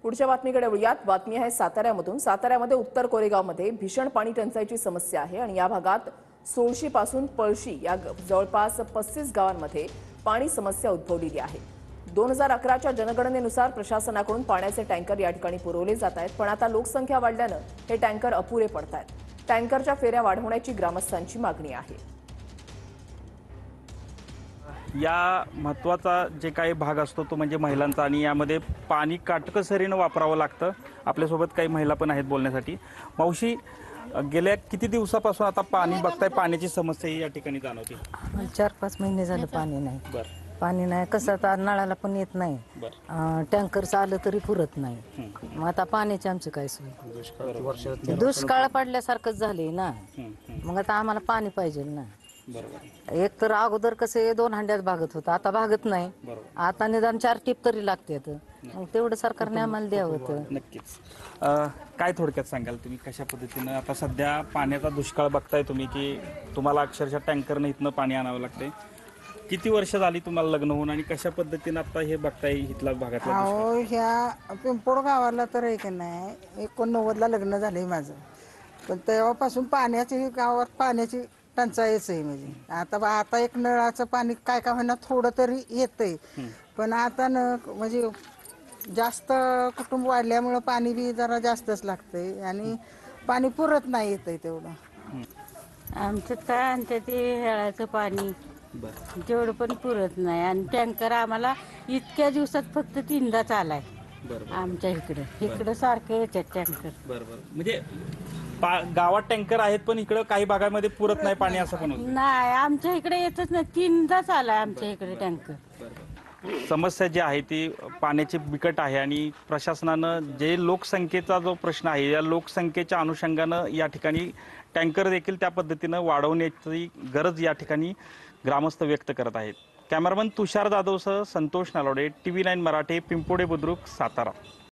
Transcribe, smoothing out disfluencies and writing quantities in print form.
पुढच्या बातमीकडे वळूयात। बातमी आहे साताऱ्यामधून। साताऱ्यामध्ये उत्तर कोरेगावमध्ये भीषण पाणी टंचाईची समस्या आहे आणि या भागात सोळशी पासून पळशी या जवळपास 35 गावांमध्ये पाणी समस्या उद्भवलेली आहे। 2011च्या जनगणनेनुसार प्रशासनाकडून पाण्याचे टँकर या ठिकाणी पुरवले जात आहेत, पण आता लोकसंख्या वाढल्यानं हे टँकर अपुरे पडतायत। टँकरच्या फेऱ्या वाढवण्याची ग्रामस्थांची मागणी आहे। या महत्त्वाचा जे काही भाग असतो तो म्हणजे महिलांचा, आणि यामध्ये पाणी काटकसरीनं वापरावं लागतं। आपल्यासोबत काही महिला पण आहेत बोलण्यासाठी। मावशी, गेल्या किती दिवसापासून आता पाणी बघताय, पाण्याची समस्या ही या ठिकाणी जाणवते? 4-5 महिने झालं पाणी नाही। बरं पाणी नाही, कसं आता नळाला पण येत नाही, बरं टँकर आलं तरी पुरत नाही। मग आता पाण्याची आमची काय सोय? दुष्काळ पडल्यासारखंच झाले ना। मग आता आम्हाला पाणी पाहिजे ना। बरोबर। एक तर अगोदर कसे 2 हंड्यात भागत होतं, आता भागत नाही। आता निदान 4 टीप तरी लागतात। मग तेवढं सरकारने आम्हाला द्यावं। नक्कीच। काय थोडक्यात सांगाल तुम्ही, कशा पद्धतीनं आता सध्या पाण्याचा दुष्काळ बघताय तुम्ही, की तुम्हाला अक्षरशः टँकरनं इथनं पाणी आणावं लागतंय? किती वर्ष झाली तुम्हाला लग्न होऊन आणि कशा पद्धतीनं आता हे बघताय इथला भागातला दुष्काळ? ह्या पिंपोड गावाला तर एक नाही, 89ला लग्न झालंय माझं, पण तेव्हापासून पाण्याची गावात पाण्याची टंचाईच आहे। म्हणजे आता एक नळाचं पाणी काय का होईना थोडं तरी येतंय, पण आता म्हणजे जास्त कुटुंब वाढल्यामुळं पाणी बी जरा जास्तच लागतंय आणि पाणी पुरत नाही येतंय तेवढं। आमचं काय आणतं ते हेळाचं पाणी तेवढं पण पुरत नाही, आणि टँकर आम्हाला इतक्या दिवसात फक्त 3दाच आलाय। आमच्या इकडं सारखे येतात टँकर। बरोबर। म्हणजे गावात टँकर आहेत पण इकडं काही भागामध्ये पुरत नाही पाणी, असं पण होतं? नाही, आमच्या इकडे येतच नाही, 3दाच आलाय आमच्या इकडे टँकर। समस्या जी आहे ती पाण्याची बिकट आहे, आणि प्रशासनानं जे लोकसंख्येचा जो प्रश्न आहे, या लोकसंख्येच्या अनुषंगानं या ठिकाणी टँकर देखील त्या पद्धतीनं वाढवण्याची गरज या ठिकाणी ग्रामस्थ व्यक्त करत आहेत। कॅमेरामन तुषार जाधवसह संतोष नालोडे, TV9 मराठी, पिंपोडे बुद्रुक, सातारा।